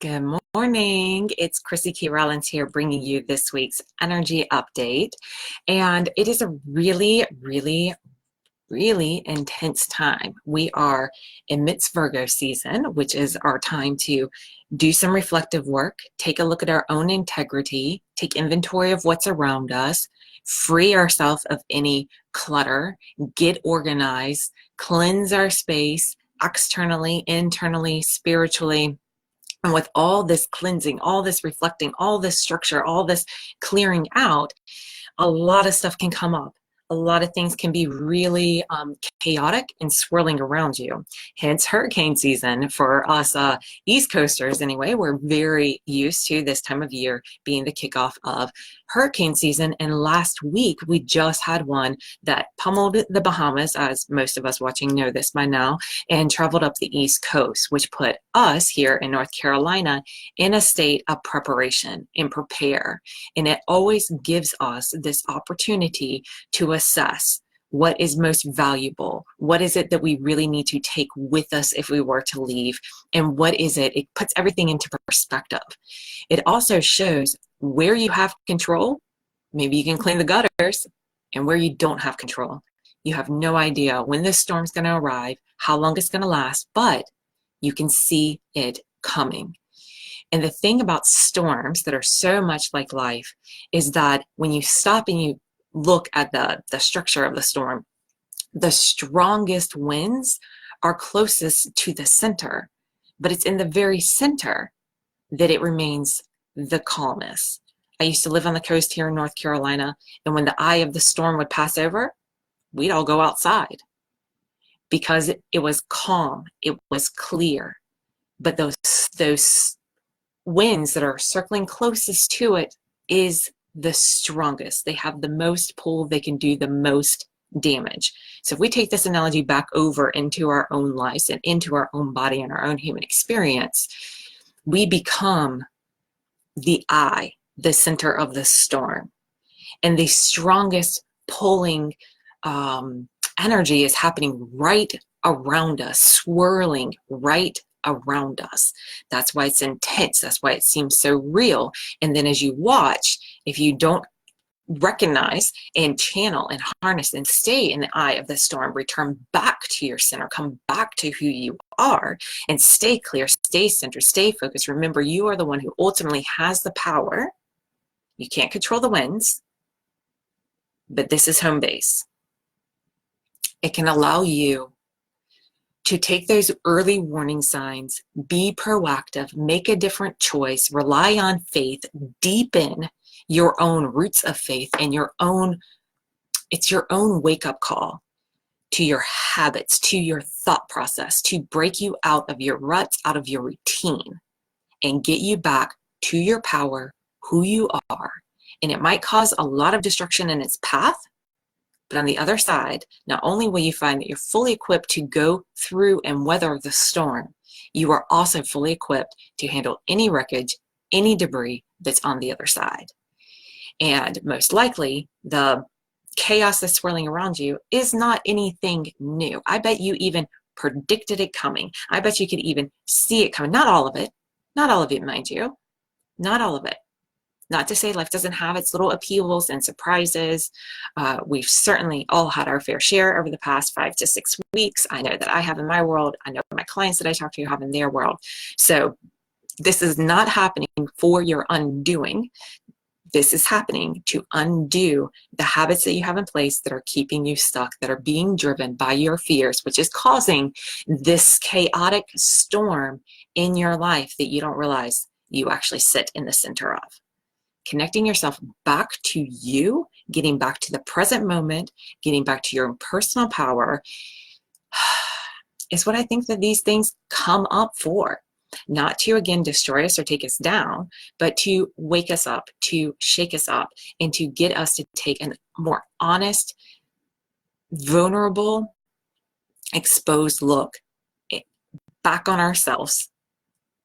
Good morning. It's Chrissy K. Rollins here bringing you this week's energy update. And it is a really intense time. We are amidst Virgo season, which is our time to do some reflective work, take a look at our own integrity, take inventory of what's around us, free ourselves of any clutter, get organized, cleanse our space externally, internally, spiritually. And with all this cleansing, all this reflecting, all this structure, all this clearing out, a lot of stuff can come up. A lot of things can be really chaotic and swirling around you. Hence hurricane season for us East Coasters anyway. We're very used to this time of year being the kickoff of hurricane season. And last week we just had one that pummeled the Bahamas, as most of us watching know this by now, and traveled up the East Coast, which put us here in North Carolina in a state of preparation and prepare. And it always gives us this opportunity to assess what is most valuable. What is it that we really need to take with us if we were to leave? And what is it? It puts everything into perspective. It also shows where you have control. Maybe you can clean the gutters, and where you don't have control. You have no idea when this storm's going to arrive, how long it's going to last, but you can see it coming. And the thing about storms that are so much like life is that when you stop and you look at the structure of the storm, the strongest winds are closest to the center, but it's in the very center that it remains the calmest. I used to live on the coast here in North Carolina, and when the eye of the storm would pass over, we'd all go outside because it was calm, it was clear. But those winds that are circling closest to it is the strongest. They have the most pull, they can do the most damage. So if we take this analogy back over into our own lives and into our own body and our own human experience, we become the eye, the center of the storm. And the strongest pulling energy is happening right around us, swirling right around us. That's why it's intense. That's why it seems so real. And then as you watch, if you don't recognize and channel and harness and stay in the eye of the storm, return back to your center, come back to who you are, and stay clear, stay centered, stay focused. Remember, you are the one who ultimately has the power. You can't control the winds, but this is home base. It can allow you to take those early warning signs, be proactive, make a different choice, rely on faith, deepen your own roots of faith and it's your own wake-up call to your habits, to your thought process, to break you out of your ruts, out of your routine, and get you back to your power, who you are. And it might cause a lot of destruction in its path, but on the other side, not only will you find that you're fully equipped to go through and weather the storm, you are also fully equipped to handle any wreckage, any debris that's on the other side. And most likely, the chaos that's swirling around you is not anything new. I bet you even predicted it coming. I bet you could even see it coming. Not all of it, mind you, not all of it. Not to say life doesn't have its little upheavals and surprises. We've certainly all had our fair share over the past 5 to 6 weeks. I know that I have in my world. I know my clients that I talk to have in their world. So this is not happening for your undoing. This is happening to undo the habits that you have in place that are keeping you stuck, that are being driven by your fears, which is causing this chaotic storm in your life that you don't realize you actually sit in the center of. Connecting yourself back to you, getting back to the present moment, getting back to your own personal power is what I think that these things come up for. Not to, again, destroy us or take us down, but to wake us up, to shake us up, and to get us to take a more honest, vulnerable, exposed look back on ourselves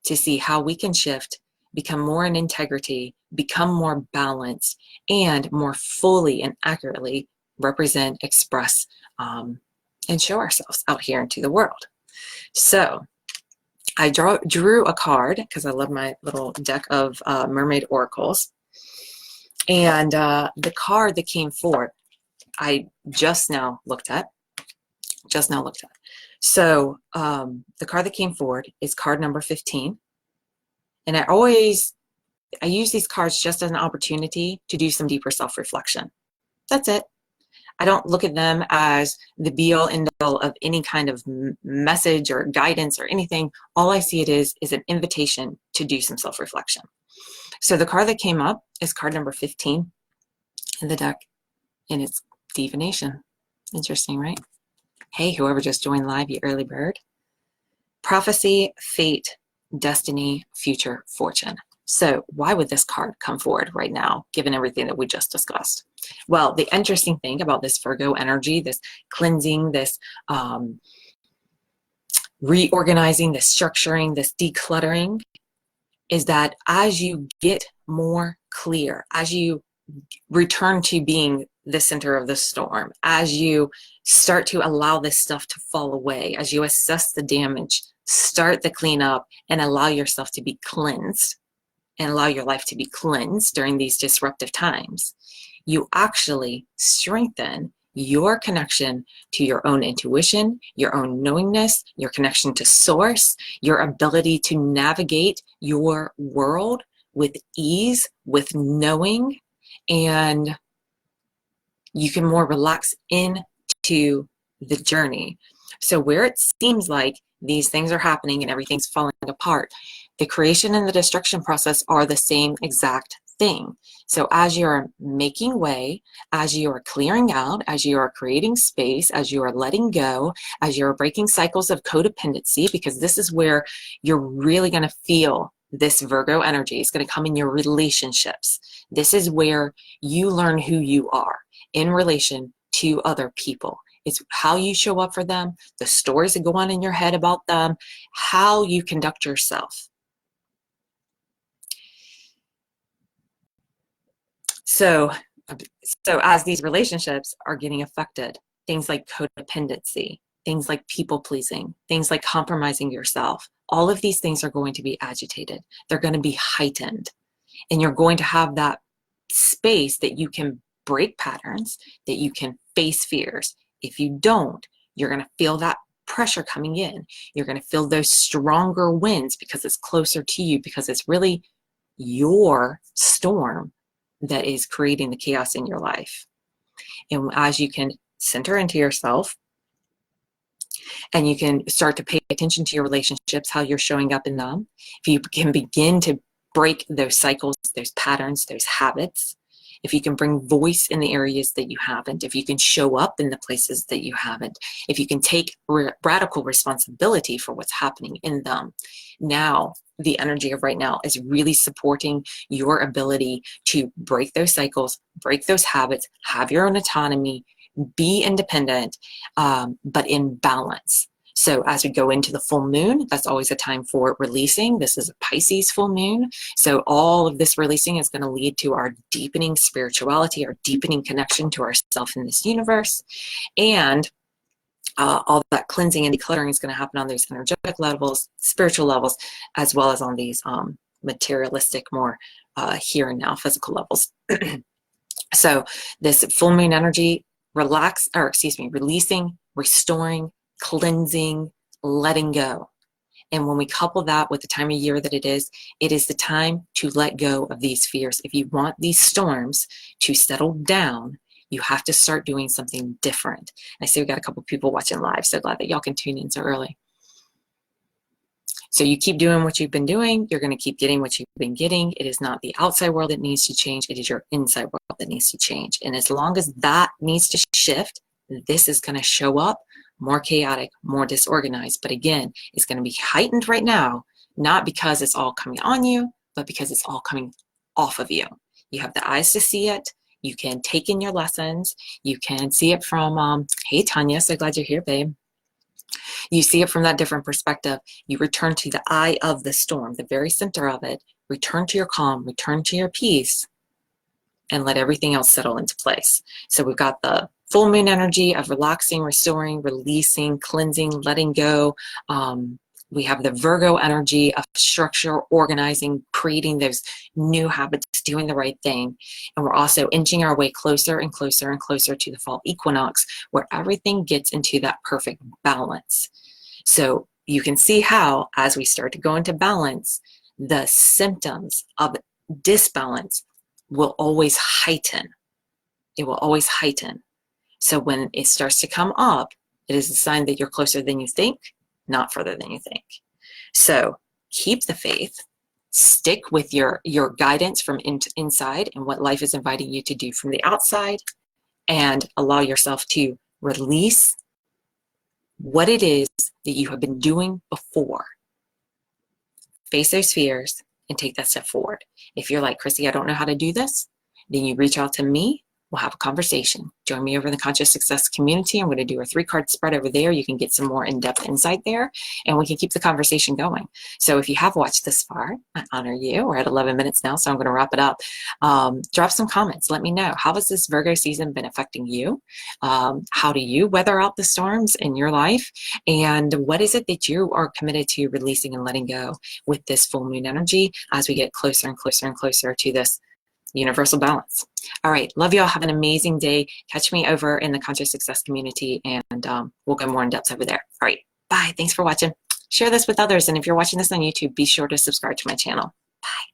to see how we can shift, become more in integrity, become more balanced, and more fully and accurately represent, express, and show ourselves out here into the world. So I drew a card because I love my little deck of mermaid oracles. And the card that came forward, I just now looked at. So the card that came forward is card number 15. And I use these cards just as an opportunity to do some deeper self-reflection. That's it. I don't look at them as the be-all end-all of any kind of message or guidance or anything. All I see it is an invitation to do some self-reflection. So the card that came up is card number 15 in the deck, and it's divination. Interesting, right? Hey, whoever just joined live, you early bird. Prophecy, fate, destiny, future, fortune. So why would this card come forward right now, given everything that we just discussed? Well, the interesting thing about this Virgo energy, this cleansing, this reorganizing, this structuring, this decluttering, is that as you get more clear, as you return to being the center of the storm, as you start to allow this stuff to fall away, as you assess the damage, start the cleanup, and allow yourself to be cleansed, and allow your life to be cleansed during these disruptive times, you actually strengthen your connection to your own intuition, your own knowingness, your connection to source, your ability to navigate your world with ease, with knowing, and you can more relax into the journey. So where it seems like these things are happening and everything's falling apart, the creation and the destruction process are the same exact thing. So as you're making way, as you are clearing out, as you are creating space, as you are letting go, as you're breaking cycles of codependency, because this is where you're really going to feel this Virgo energy. It's going to come in your relationships. This is where you learn who you are in relation to other people. It's how you show up for them, the stories that go on in your head about them, how you conduct yourself. So as these relationships are getting affected, things like codependency, things like people pleasing, things like compromising yourself, all of these things are going to be agitated. They're going to be heightened. And you're going to have that space that you can break patterns, that you can face fears. If you don't, you're going to feel that pressure coming in. You're going to feel those stronger winds because it's closer to you, because it's really your storm that is creating the chaos in your life. And as you can center into yourself and you can start to pay attention to your relationships, how you're showing up in them, if you can begin to break those cycles, those patterns, those habits, if you can bring voice in the areas that you haven't, if you can show up in the places that you haven't, if you can take radical responsibility for what's happening in them, now the energy of right now is really supporting your ability to break those cycles, break those habits, have your own autonomy, be independent, but in balance. So as we go into the full moon, that's always a time for releasing. This is a Pisces full moon. So all of this releasing is going to lead to our deepening spirituality, our deepening connection to ourself in this universe. And all that cleansing and decluttering is going to happen on these energetic levels, spiritual levels, as well as on these materialistic, more here and now physical levels. So this full moon energy, releasing, restoring, cleansing, letting go. And when we couple that with the time of year that it is the time to let go of these fears. If you want these storms to settle down, you have to start doing something different. I see we got a couple people watching live, so glad that y'all can tune in so early. So you keep doing what you've been doing, you're going to keep getting what you've been getting. It is not the outside world that needs to change, it is your inside world that needs to change. And as long as that needs to shift, this is going to show up more chaotic, more disorganized. But again, it's going to be heightened right now, not because it's all coming on you, but because it's all coming off of you. You have the eyes to see it. You can take in your lessons. You can see it from, hey, Tanya, so glad you're here, babe. You see it from that different perspective. You return to the eye of the storm, the very center of it. Return to your calm, return to your peace, and let everything else settle into place. So we've got the full moon energy of relaxing, restoring, releasing, cleansing, letting go, We have the Virgo energy of structure, organizing, creating those new habits, doing the right thing. And we're also inching our way closer and closer and closer to the fall equinox, where everything gets into that perfect balance. So you can see how, as we start to go into balance, the symptoms of disbalance will always heighten. It will always heighten. So when it starts to come up, it is a sign that you're closer than you think, not further than you think. So keep the faith, stick with your guidance from inside and what life is inviting you to do from the outside, and allow yourself to release what it is that you have been doing before. Face those fears and take that step forward. If you're like, Chrissy, I don't know how to do this, then you reach out to me. We'll have a conversation. Join me over in the Conscious Success community. I'm going to do a 3-card spread over there. You can get some more in-depth insight there, and we can keep the conversation going. So if you have watched this far, I honor you. We're at 11 minutes now, so I'm going to wrap it up. Drop some comments. Let me know. How has this Virgo season been affecting you? How do you weather out the storms in your life? And what is it that you are committed to releasing and letting go with this full moon energy as we get closer and closer and closer to this universal balance? All right. Love y'all. Have an amazing day. Catch me over in the Conscious Success community, and we'll go more in depth over there. All right. Bye. Thanks for watching. Share this with others. And if you're watching this on YouTube, be sure to subscribe to my channel. Bye.